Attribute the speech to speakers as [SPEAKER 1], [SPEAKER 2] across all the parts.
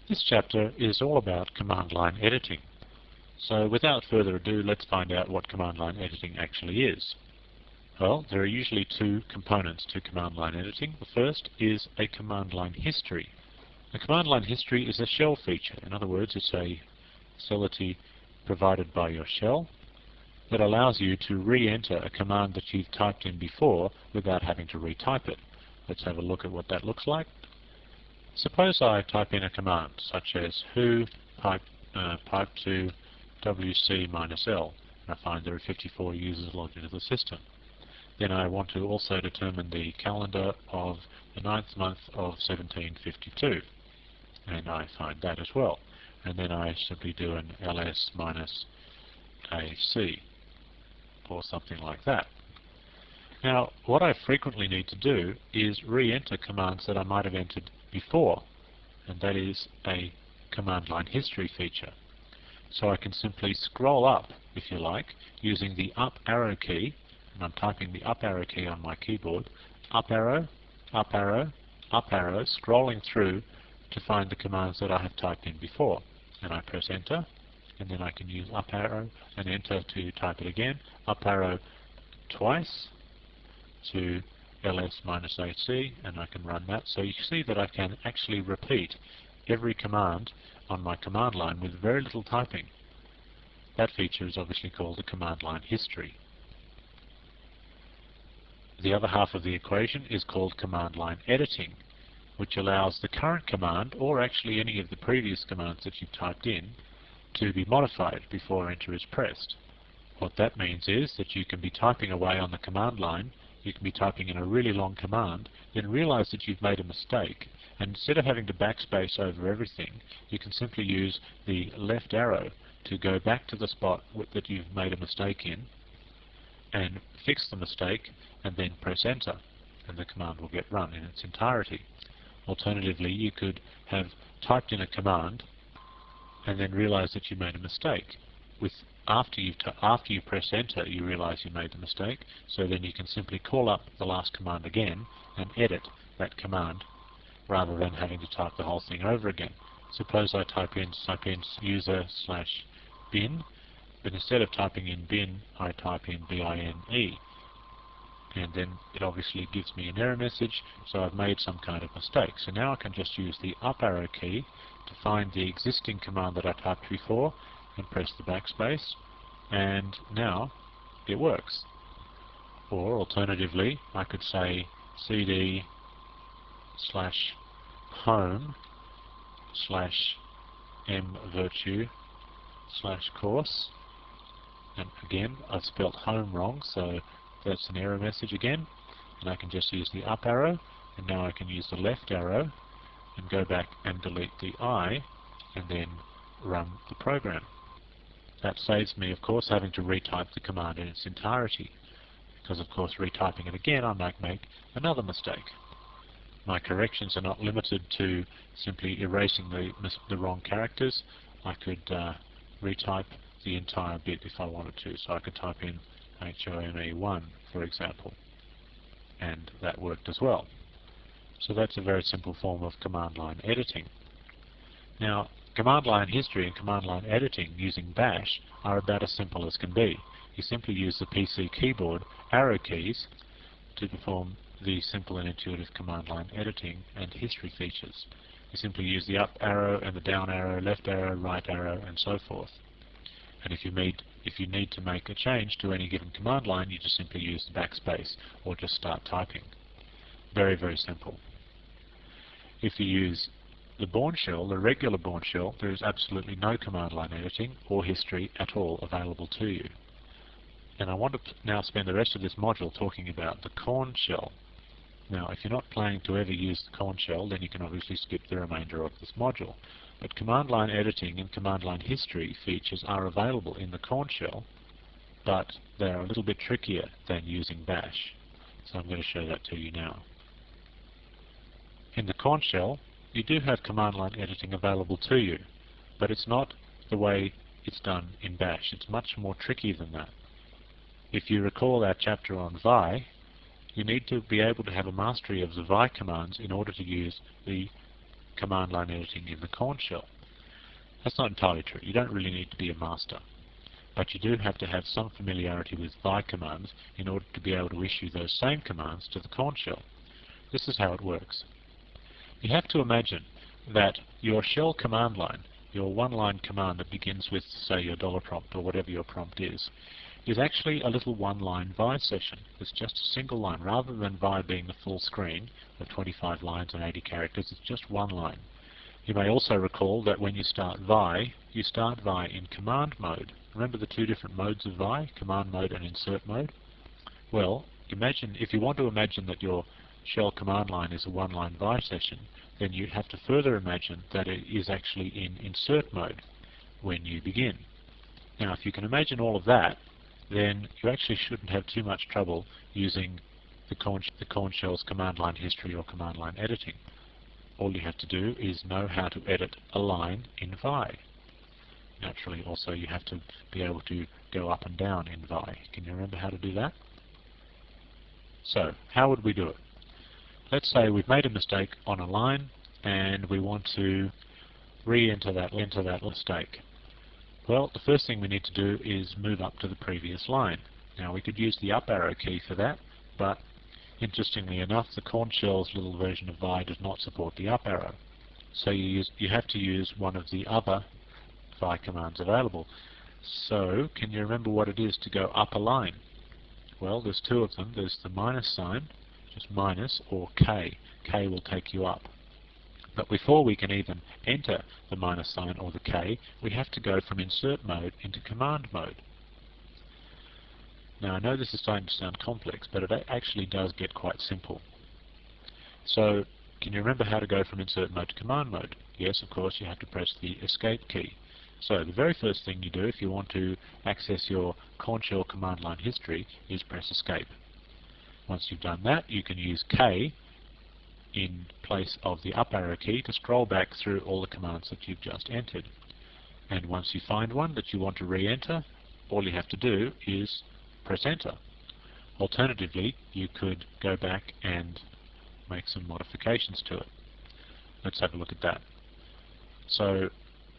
[SPEAKER 1] This chapter is all about command line editing. So without further ado, let's find out what command line editing actually is. Well, there are usually two components to command line editing. The first is a command line history. A command line history is a shell feature. In other words, it's a facility provided by your shell that allows you to re-enter a command that you've typed in before without having to retype it. Let's have a look at what that looks like. Suppose I type in a command such as who pipe to wc-l, and I find there are 54 users logged into the system. Then I want to also determine the calendar of the 9th month of 1752, and I find that as well. And then I simply do an ls minus ac or something like that. Now, what I frequently need to do is re-enter commands that I might have entered before, and that is a command line history feature. So I can simply scroll up, if you like, using the up arrow key, and I'm typing the up arrow key on my keyboard, up arrow, up arrow, up arrow, scrolling through to find the commands that I have typed in before. And I press enter, and then I can use up arrow and enter to type it again, up arrow twice to ls minus ac, and I can run that. So you see that I can actually repeat every command on my command line with very little typing. That feature is obviously called the command line history. The other half of the equation is called command line editing, which allows the current command, or actually any of the previous commands that you've typed in, to be modified before enter is pressed. What that means is that you can be typing away on the command line, you can be typing in a really long command, then realize that you've made a mistake, and instead of having to backspace over everything, you can simply use the left arrow to go back to the spot that you've made a mistake in, and fix the mistake, and then press enter, and the command will get run in its entirety. Alternatively, you could have typed in a command and then realize that you made a mistake. After you press enter, you realize you made the mistake, so then you can simply call up the last command again and edit that command rather than having to type the whole thing over again. Suppose I type in user/bin, but instead of typing in bin, I type in BINE, and then it obviously gives me an error message, so I've made some kind of mistake. So now I can just use the up arrow key to find the existing command that I typed before and press the backspace, and now it works. Or alternatively, I could say cd/home/mvirtue/course, and again I've spelt home wrong, so that's an error message again, and I can just use the up arrow, and now I can use the left arrow and go back and delete the I and then run the program. That saves me, of course, having to retype the command in its entirety, because of course retyping it again I might make another mistake. My corrections are not limited to simply erasing the wrong characters. I could retype the entire bit if I wanted to, so I could type in HOME1, for example, and that worked as well. So that's a very simple form of command line editing. Now, command line history and command line editing using bash are about as simple as can be. You simply use the PC keyboard arrow keys to perform the simple and intuitive command line editing and history features. You simply use the up arrow and the down arrow, left arrow, right arrow, and so forth. And if you need to make a change to any given command line, you just simply use the backspace or just start typing. Very, very simple. If you use the Bourne shell, the regular Bourne shell, there is absolutely no command line editing or history at all available to you. And I want to now spend the rest of this module talking about the Korn shell. Now, if you're not planning to ever use the Korn shell, then you can obviously skip the remainder of this module. But command line editing and command line history features are available in the Korn shell, but they are a little bit trickier than using bash. So I'm going to show that to you now. In the Korn shell, you do have command line editing available to you, but it's not the way it's done in bash. It's much more tricky than that. If you recall our chapter on Vi, you need to be able to have a mastery of the Vi commands in order to use the command line editing in the Korn shell. That's not entirely true. You don't really need to be a master, but you do have to have some familiarity with Vi commands in order to be able to issue those same commands to the Korn shell. This is how it works. You have to imagine that your shell command line, your one-line command that begins with, say, your dollar prompt or whatever your prompt is actually a little one-line Vi session. It's just a single line. Rather than Vi being the full screen of 25 lines and 80 characters, it's just one line. You may also recall that when you start Vi in command mode. Remember the two different modes of Vi, command mode and insert mode? Well, imagine, if you want to imagine that your shell command line is a one-line Vi session, then you have to further imagine that it is actually in insert mode when you begin. Now, if you can imagine all of that, then you actually shouldn't have too much trouble using the Korn shell's command line history or command line editing. All you have to do is know how to edit a line in Vi. Naturally, also, you have to be able to go up and down in Vi. Can you remember how to do that? So, how would we do it? Let's say we've made a mistake on a line and we want to re-enter that mistake. Well, the first thing we need to do is move up to the previous line. Now, we could use the up arrow key for that, but interestingly enough, the Korn shell's little version of Vi does not support the up arrow. So you have to use one of the other Vi commands available. So, can you remember what it is to go up a line? Well, there's two of them. There's the minus sign, just minus, or K. K will take you up. But before we can even enter the minus sign or the K, we have to go from insert mode into command mode. Now, I know this is starting to sound complex, but it actually does get quite simple. So, can you remember how to go from insert mode to command mode? Yes, of course, you have to press the escape key. So, the very first thing you do if you want to access your Korn shell command line history is press escape. Once you've done that, you can use K in place of the up arrow key to scroll back through all the commands that you've just entered. And once you find one that you want to re-enter, all you have to do is press enter. Alternatively, you could go back and make some modifications to it. Let's have a look at that. So,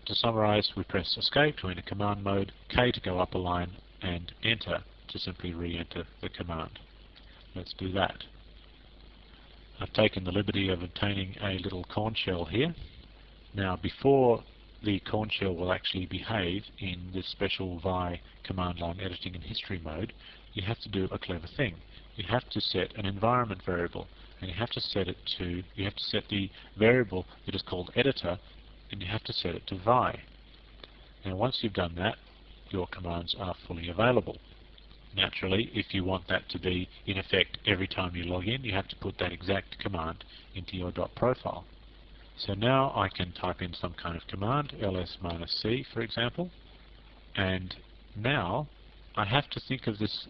[SPEAKER 1] to summarize, we press escape to enter command mode, K to go up a line, and enter to simply re-enter the command. Let's do that. I've taken the liberty of obtaining a little Korn shell here. Now, before the Korn shell will actually behave in this special Vi command line editing and history mode, you have to do a clever thing. You have to set an environment variable, and you have to set the variable that is called editor, and you have to set it to Vi. Now, once you've done that, your commands are fully available. Naturally, if you want that to be in effect every time you log in, you have to put that exact command into your .profile. So now I can type in some kind of command, ls-c for example, and now I have to think of this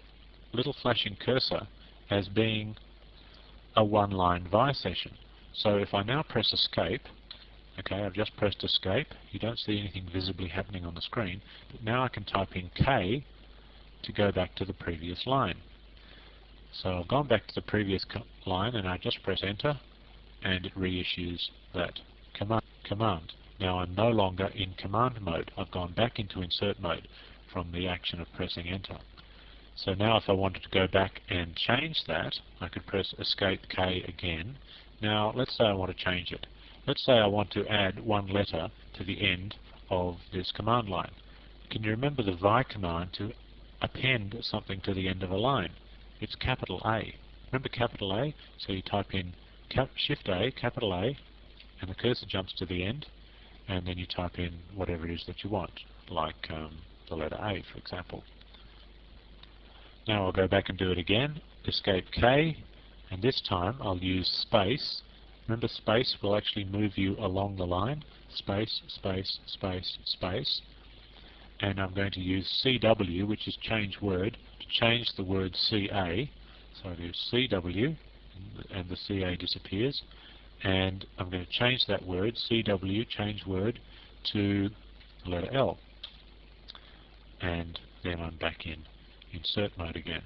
[SPEAKER 1] little flashing cursor as being a one-line Vi session. So if I now press escape, okay, I've just pressed escape, you don't see anything visibly happening on the screen, but now I can type in K to go back to the previous line. So I've gone back to the previous line and I just press enter and it reissues that command. Now I'm no longer in command mode. I've gone back into insert mode from the action of pressing enter. So now if I wanted to go back and change that, I could press escape K again. Now let's say I want to change it. Let's say I want to add one letter to the end of this command line. Can you remember the Vi command to append something to the end of a line? It's capital A. Remember capital A? So you type in Shift A, capital A, and the cursor jumps to the end, and then you type in whatever it is that you want, like the letter A, for example. Now I'll go back and do it again, escape K, and this time I'll use space. Remember, space will actually move you along the line. Space, space, space, space. And I'm going to use CW, which is change word, to change the word CA. So I do CW, and the CA disappears. And I'm going to change that word, CW, change word, to the letter L. And then I'm back in insert mode again.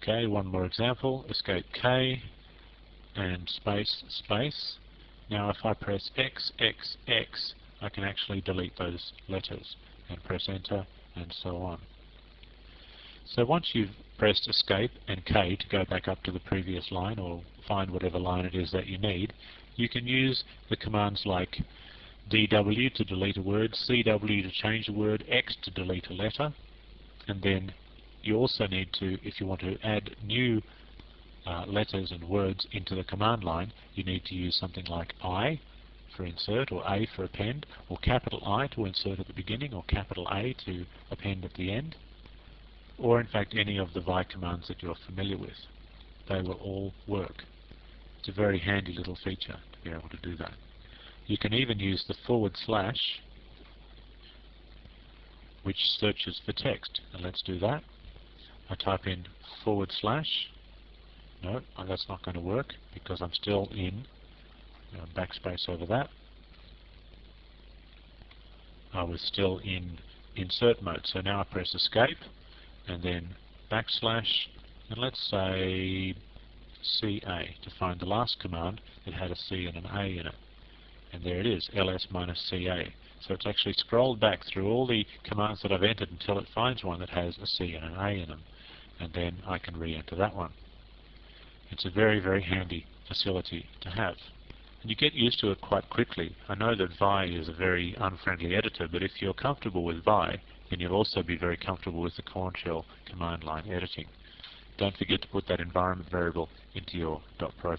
[SPEAKER 1] Okay, one more example, escape K, and space, space. Now if I press X, X, X, I can actually delete those letters, and press enter, and so on. So once you've pressed escape and K to go back up to the previous line, or find whatever line it is that you need, you can use the commands like DW to delete a word, CW to change a word, X to delete a letter, and then you also need to, if you want to add new letters and words into the command line, you need to use something like I for insert, or A for append, or capital I to insert at the beginning, or capital A to append at the end, or in fact any of the VI commands that you're familiar with. They will all work. It's a very handy little feature to be able to do that. You can even use the /, which searches for text. And let's do that. I type in /. No, that's not going to work because I'm still in backspace over that. I was still in insert mode. So now I press escape and then /, and let's say CA to find the last command that had a C and an A in it. And there it is, ls - CA. So it's actually scrolled back through all the commands that I've entered until it finds one that has a C and an A in them. And then I can re-enter that one. It's a very, very handy facility to have. And you get used to it quite quickly. I know that VI is a very unfriendly editor, but if you're comfortable with VI, then you'll also be very comfortable with the Korn shell command line editing. Don't forget to put that environment variable into your .profile.